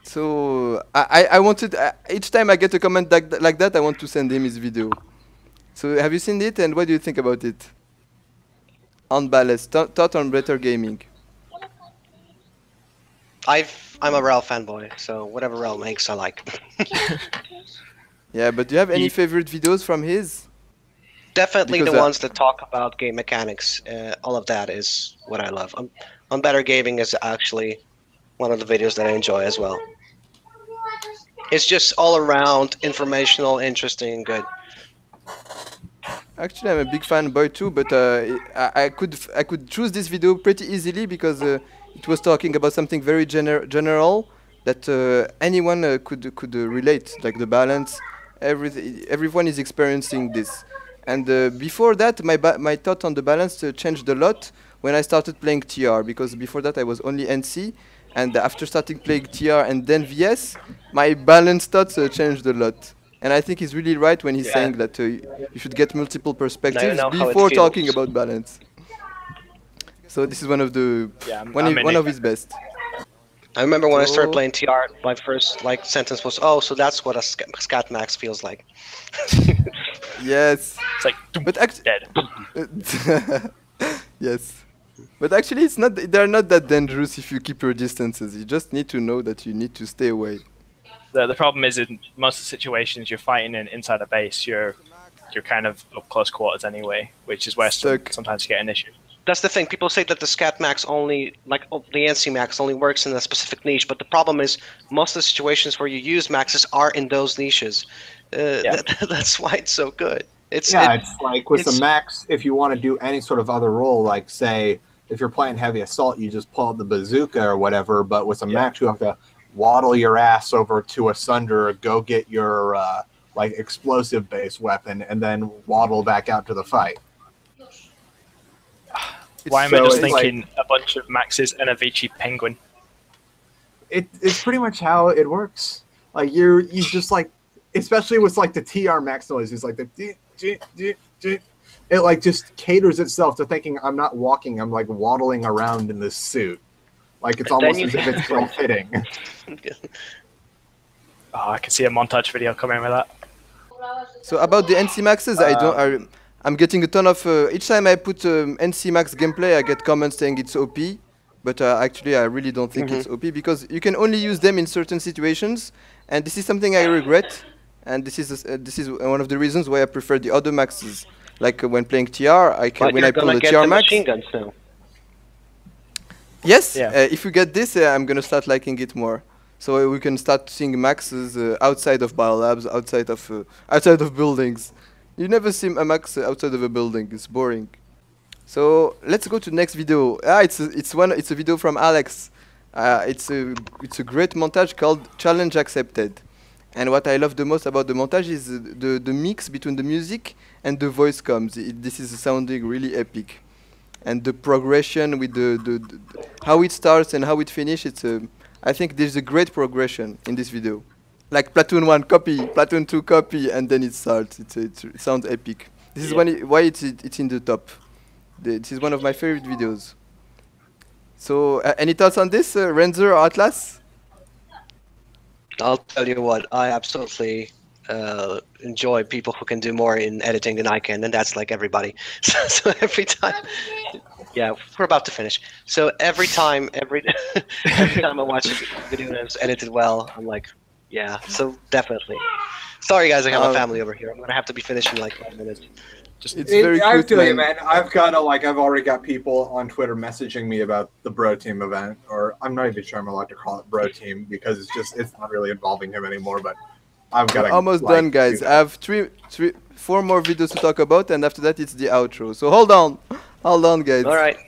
So I wanted each time I get a comment like that, I want to send him his video. So have you seen it, and what do you think about it? On balance, thought on better gaming. I'm a Rel fanboy, so whatever Rel makes, I like. Yeah, but do you have any favorite videos from his? Definitely Because, the ones that talk about game mechanics. All of that is what I love. On Better Gaming is actually one of the videos that I enjoy as well. It's just all around informational, interesting, and good. Actually, I'm a big fanboy too, but I could choose this video pretty easily because it was talking about something very general that anyone could relate, like the balance. Everyone is experiencing this. And before that, my thought on the balance changed a lot when I started playing TR, because before that I was only NC, and after starting playing TR and then VS, my balance thoughts changed a lot. And I think he's really right when he's saying that you should get multiple perspectives know how it before feels. talking about balance. So this is one of the one of his best. I remember when I started So- playing TR, my first sentence was, "Oh, so that's what a scat max feels like." Yes, It's like, but dead. yes, but actually it's not. They're not that dangerous if you keep your distances. You just need to know that you need to stay away. The problem is in most of the situations you're fighting inside a base, you're kind of up close quarters anyway, which is where Stuck. sometimes you get an issue. That's the thing. People say that the scat max only, the NC max only works in a specific niche, but the problem is most of the situations where you use maxes are in those niches. That's why it's so good. It's like with it's- the max, if you want to do any sort of other role, like say, if you're playing heavy assault, you just pull out the bazooka or whatever, but with a max, you have to waddle your ass over to a Sunder, go get your explosive based weapon, and then waddle back out to the fight. Why am I So just it's like- thinking a bunch of maxes and a Vici penguin? It's pretty much how it works. Like you just like, especially with like the TR max noise, it's like the it like just caters itself to thinking I'm not walking, I'm like waddling around in this suit. Like it's And then almost you- as if it's ill fitting. Oh, I can see a montage video coming with that. So about the NC maxes, I'm getting a ton of each time I put NC max gameplay, I get comments saying it's OP, but actually I really don't think it's OP because you can only use them in certain situations, and this is something I regret. And this is one of the reasons why I prefer the other maxes. Like when playing TR, But when you're I pull gonna the get TR the max. machine guns now. Yes, Yeah. if we get this, I'm gonna start liking it more. So we can start seeing maxes outside of biolabs, outside of buildings. You never see a max outside of a building. It's boring. So let's go to the next video. It's a video from Alex. It's a great montage called Challenge Accepted. And what I love the most about the montage is the mix between the music and the voice comms. This is sounding really epic. And the progression with the how it starts and how it finishes, I think there's a great progression in this video. Like Platoon 1 copy, Platoon 2 copy, and then it starts. It sounds epic. This is why it's in the top. This is one of my favorite videos. So, any thoughts on this, Renzor or Attlas? I'll tell you what, I absolutely enjoy people who can do more in editing than I can, and that's like everybody. So every time, yeah, we're about to finish. So every time I watch a video and it's edited well, I'm like, yeah. So definitely. Sorry guys, I got my family over here. I'm gonna have to be finished in like 5 minutes. It's very I cute, feel you, man. man. I've already got people on Twitter messaging me about the Bro Team event, or I'm not even sure I'm allowed to call it Bro Team because it's not really involving him anymore. But I've got almost done, guys. I have four more videos to talk about, and after that it's the outro. So hold on, guys. All right.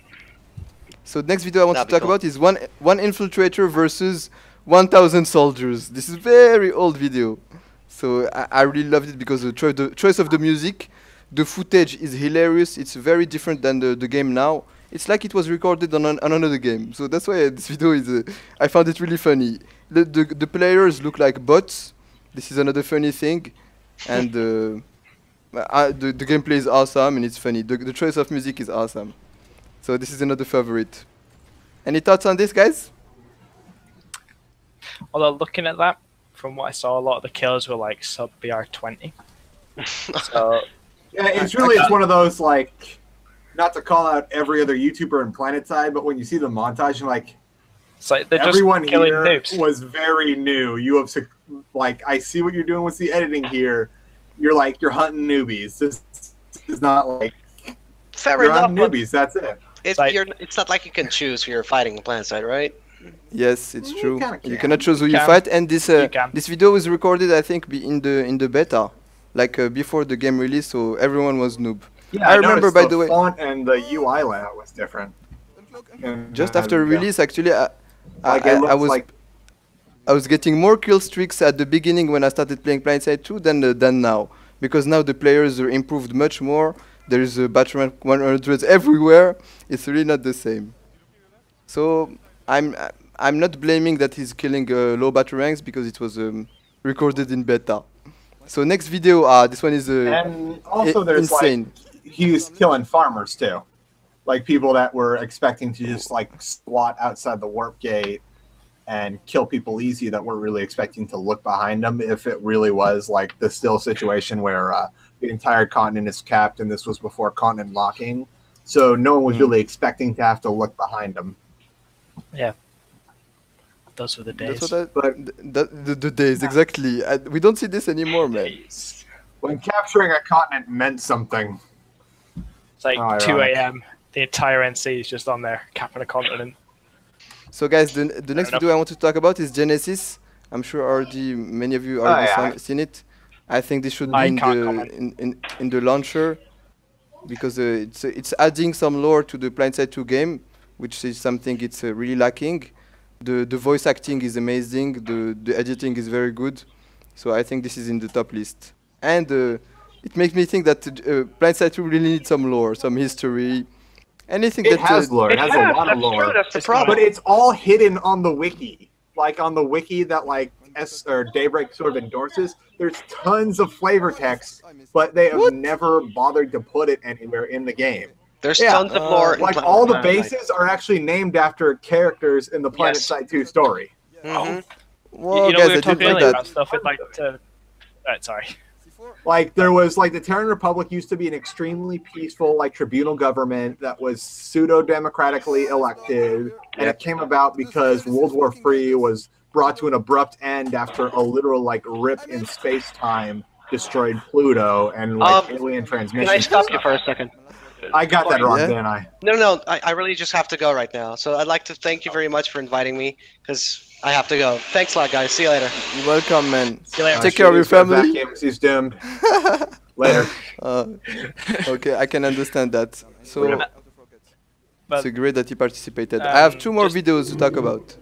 So the next video I want to talk about is one infiltrator versus 1,000 soldiers. This is a very old video, so I really loved it because the choice of the music. The footage is hilarious. It's very different than the game now. It's like it was recorded on another game. So that's why this video is. I found it really funny. The players look like bots. This is another funny thing, and the gameplay is awesome and it's funny. The choice of music is awesome. So this is another favorite. Any thoughts on this, guys? Although looking at that, from what I saw, a lot of the kills were like sub BR20. So. Yeah, it's one of those, like, not to call out every other YouTuber in Planetside, but when you see the montage, you're like, It's like they're everyone just killing here noobs. was very new. You have, like, I see what you're doing with the editing here. You're like, you're hunting newbies. This is not like, Fair you're enough. hunting newbies, that's it. It's not like you can choose who you're fighting in Planetside, right? Yes, it's true. kinda You can. cannot choose who you can. fight, and this can. this video was recorded, I think, in the beta, like before the game release, so everyone was noob. Yeah, I remember, noticed by the way, font and the UI layout was different. just after release, actually, Like, it looks like I was getting more kill streaks at the beginning when I started playing Planetside 2 than now, because now the players are improved much more. There is a battle rank 100 everywhere. It's really not the same. So I'm not blaming that he's killing low battle ranks because it was recorded in beta. So next video, this one is and also there's insane. like he was killing farmers too, like people that were expecting to just like squat outside the warp gate and kill people easy that weren't really expecting to look behind them if it really was like the still situation where the entire continent is capped and this was before continent locking, so no one was really expecting to have to look behind them. Yeah. Those were the days. That's what the days, exactly. We don't see this anymore, man. When capturing a continent meant something. It's like Oh, 2 ironic. a.m. The entire NC is just on there, capping a continent. So guys, the next video I want to talk about is Genesis. I'm sure already many of you already seen it. I think this should be in the launcher because it's adding some lore to the Planetside 2 game, which is something it's really lacking. The voice acting is amazing. The editing is very good. So I think this is in the top list. And it makes me think that Planetside 2 really needs some lore, some history. Anything It that has lore. It has a lot of lore. True, that's the problem. But it's all hidden on the wiki. Like on the wiki that like Daybreak sort of endorses, there's tons of flavor text, but they have never bothered to put it anywhere in the game. There's tons of lore. Like all the bases are actually named after characters in the Planetside 2 story. Mm-hmm. Whoa, You know, guys, we I were didn't talking know earlier that. about stuff with like sorry. Like there was like the Terran Republic used to be an extremely peaceful like tribunal government that was pseudo-democratically elected, and it came about because World War III was brought to an abrupt end after a literal like rip in space-time destroyed Pluto and like alien transmission. Can I stop you for a second? I got that wrong, Yeah. didn't I? No, I really just have to go right now. So I'd like to thank you very much for inviting me, because I have to go. Thanks a lot, guys. See you later. You're welcome, man. See you later. Take care of your family. He's doomed. Later. Okay, I can understand that. So But, it's great that you participated. I have two more just- videos to talk about.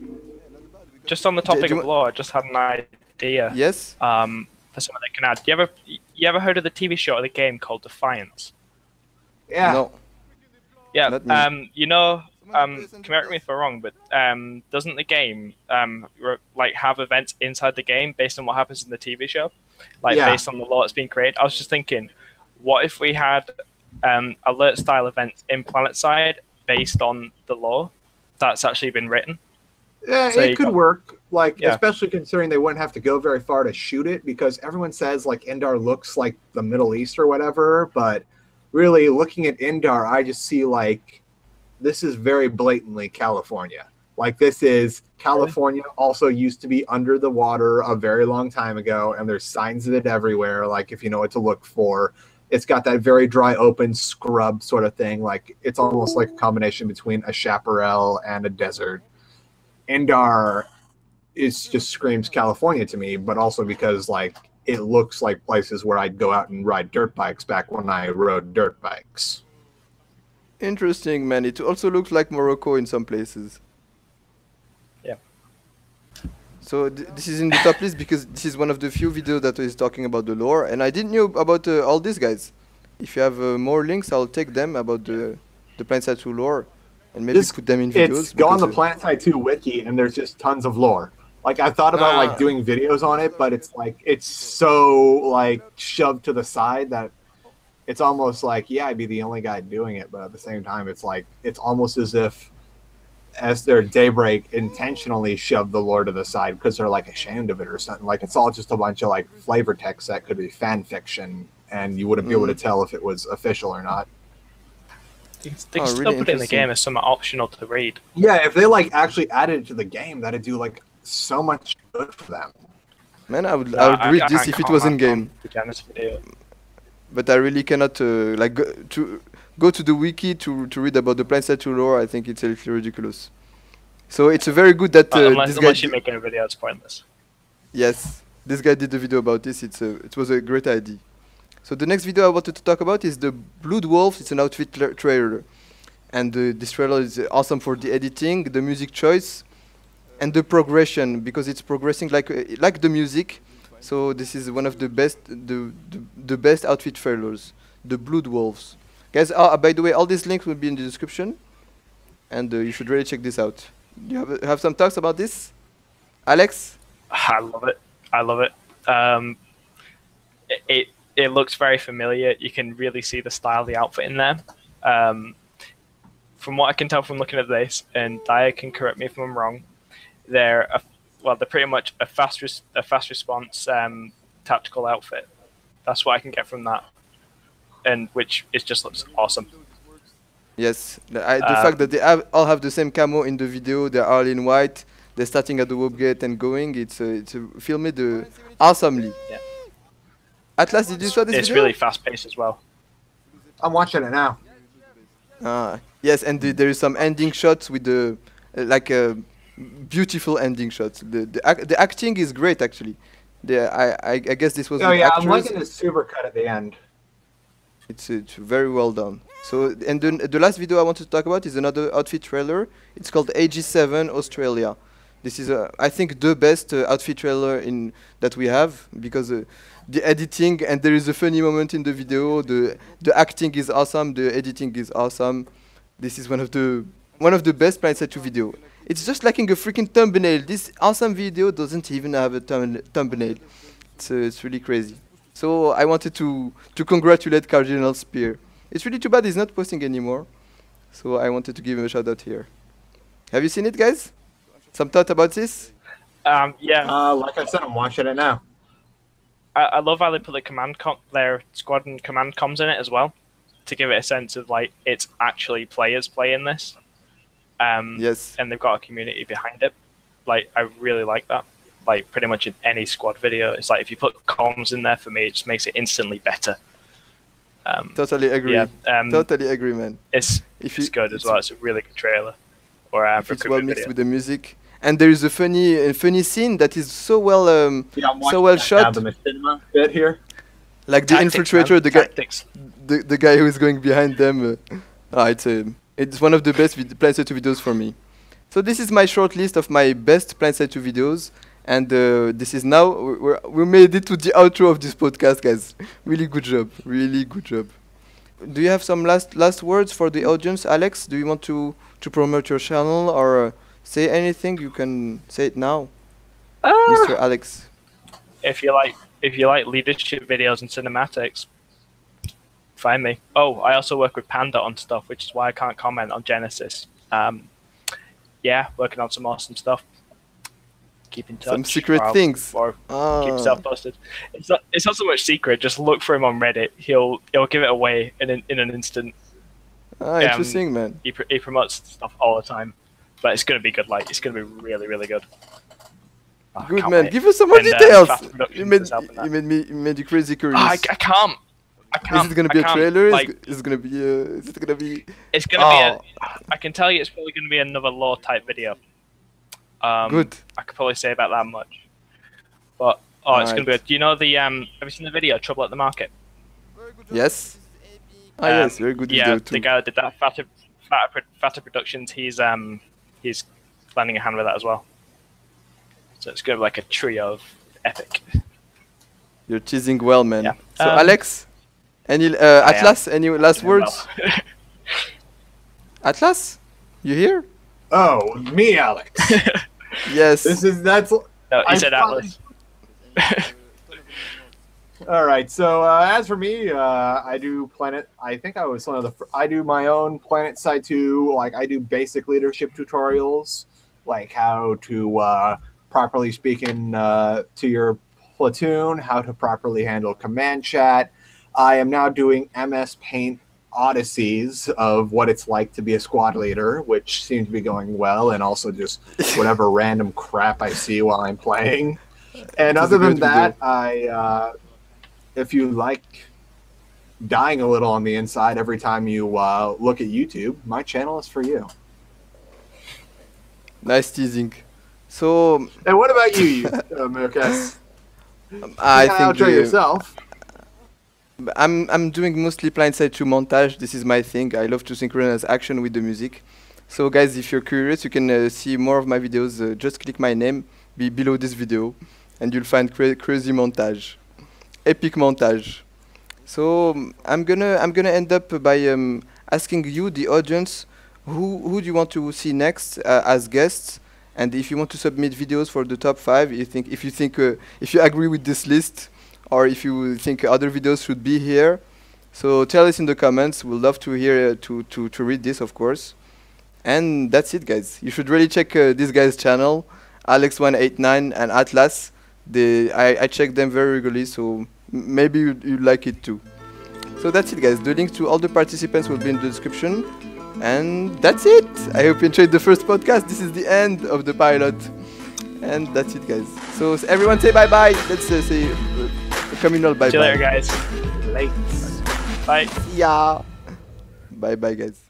just on the topic you of lore, I just had an idea. Yes? For someone that can add. You ever heard of the TV show or the game called Defiance? Yeah. No. Yeah. Not me. You know, correct me if I'm wrong, but doesn't the game like have events inside the game based on what happens in the TV show, like Yeah. based on the lore that's being created? I was just thinking, what if we had alert style events in Planetside based on the lore that's actually been written? Yeah, So it could work. Like, Yeah. especially considering they wouldn't have to go very far to shoot it, because everyone says like Indar looks like the Middle East or whatever, but really looking at Indar, I just see like this is very blatantly California. Like, this is California also used to be under the water a very long time ago, and there's signs of it everywhere, like if you know what to look for. It's got that very dry, open scrub sort of thing. Like, it's almost like a combination between a chaparral and a desert. Indar just screams California to me, but also because like it looks like places where I'd go out and ride dirt bikes back when I rode dirt bikes. Interesting, man. It also looks like Morocco in some places. Yeah. So this is in the top list because this is one of the few videos that is talking about the lore, and I didn't know about all these guys. If you have more links, I'll take them about the Planetside 2 lore, and maybe put them in videos. Go on the Planetside 2 wiki, and there's just tons of lore. Like, I thought about like doing videos on it, but it's like it's so like shoved to the side that it's almost like, yeah, I'd be the only guy doing it, but at the same time, it's like it's almost as if their Daybreak intentionally shoved the lore to the side because they're like ashamed of it or something. Like, it's all just a bunch of like flavor text that could be fan fiction, and you wouldn't be able to tell if it was official or not. They can still put it in the game as something optional to read. Yeah, if they like actually added it to the game, that'd do like so much good for them. Man, I would read this if it was in game. But I really cannot like go to the wiki to read about the Planetside 2 lore. I think it's a little ridiculous. So it's a very good that unless you're making a video, it's pointless. Yes, this guy did a video about this. It was a great idea. So the next video I wanted to talk about is the Blood Wolf. It's an outfit trailer, and this trailer is awesome for the editing, the music choice, and the progression, because it's progressing like the music. So this is one of the best, the best outfit trailers, the Blood Wolves. Guys, by the way, all these links will be in the description, and you should really check this out. Do you have some talks about this, Alex? I love it. I love it. It looks very familiar. You can really see the style of the outfit in there. From what I can tell from looking at this, and Daya can correct me if I'm wrong, they're pretty much a fast response tactical outfit. That's what I can get from that, and which just looks awesome. Yes, the fact that they all have the same camo in the video, they're all in white, they're starting at the warp gate and going. It's filmed awesomely. Yeah. Attlas, did you saw this video? It's really fast paced as well. I'm watching it now. Yes, and there is some ending shots with the beautiful ending shots. The acting is great, actually. I guess this was. Oh yeah, actors. I'm liking the super cut at the end. It's very well done. So, and the last video I want to talk about is another outfit trailer. It's called AG7 Australia. This is, I think, the best outfit trailer that we have, because the editing, and there is a funny moment in the video. The acting is awesome. The editing is awesome. This is one of the best Planetside 2 video. It's just like in a freaking thumbnail. This awesome video doesn't even have a thumbnail. It's really crazy. So I wanted to congratulate Cardinal Spear. It's really too bad he's not posting anymore. So I wanted to give him a shout out here. Have you seen it, guys? Some thought about this? Yeah. Like I said, I'm watching it now. I love how they put their squad and command comms in it as well, to give it a sense of like it's actually players playing this. Yes. And they've got a community behind it. Like, I really like that. Like, pretty much in any squad video, it's like if you put comms in there, for me, it just makes it instantly better. Totally agree. Yeah, totally agree, man. It's good as well. It's a really good trailer. Or it's well mixed with the music, and there is a funny scene that is so well shot. The machinima bit here. Like the Infiltrator, the guy who is going behind them. It's one of the best Planetside 2 videos for me. So this is my short list of my best Planetside 2 videos, and this is now we made it to the outro of this podcast, guys. Really good job. Really good job. Do you have some last words for the audience, Alex? Do you want to promote your channel or say anything? You can say it now, Mr. Alex. If you like leadership videos and cinematics, find me. Oh, I also work with Panda on stuff, which is why I can't comment on Genesis. Yeah, working on some awesome stuff. Keep in touch. Some secret things. Or keep yourself posted. It's not so much secret. Just look for him on Reddit. He'll give it away in an instant. Interesting, man. He promotes stuff all the time, but it's gonna be good. Like it's gonna be really, really good. Oh, Good, man. Give us some more details. You made you crazy curious. I can't. Is it gonna be a trailer? Is it gonna be? Is it gonna be? It's gonna be. I can tell you, it's probably gonna be another lore type video. Good. I could probably say about that much. But it's gonna be good. Do you know the have you seen the video Trouble at the Market? Yes. Yes, very good video too. The guy that did that, Fatter Productions, he's lending a hand with that as well. So it's gonna be like a trio of epic. You're teasing well, man. Yeah. So Alex, any Attlas, any last words? Well. Attlas, you here? Oh, me, Alex. Yes. That's. No, he said Attlas. All right. So as for me, I do Planet. I think I was one of the. I do my own Planetside 2. Like I do basic leadership tutorials, like how to properly speak in to your platoon, how to properly handle command chat. I am now doing MS Paint Odysseys of what it's like to be a squad leader, which seems to be going well, and also just whatever random crap I see while I'm playing. And other than that, if you like dying a little on the inside every time you look at YouTube, my channel is for you. Nice teasing. So. And what about you, Moukass? I think outro yourself. I'm doing mostly Planetside 2 montage. This is my thing. I love to synchronize action with the music. So guys, if you're curious, you can see more of my videos. Just click my name below this video, and you'll find crazy montage, epic montage. So I'm gonna end up by asking you, the audience, who do you want to see next as guests, and if you want to submit videos for the top 5, if you agree with this list, or if you think other videos should be here. So tell us in the comments. We'll love to hear to read this, of course. And that's it, guys. You should really check this guy's channel, Alex S189 and Attlas. I check them very regularly, so maybe you like it too. So that's it, guys. The link to all the participants will be in the description. And that's it. I hope you enjoyed the first podcast. This is the end of the pilot. And that's it, guys. So everyone say bye-bye. Let's say a communal bye-bye. See you later, guys. Late. Bye. Yeah. Bye-bye, guys.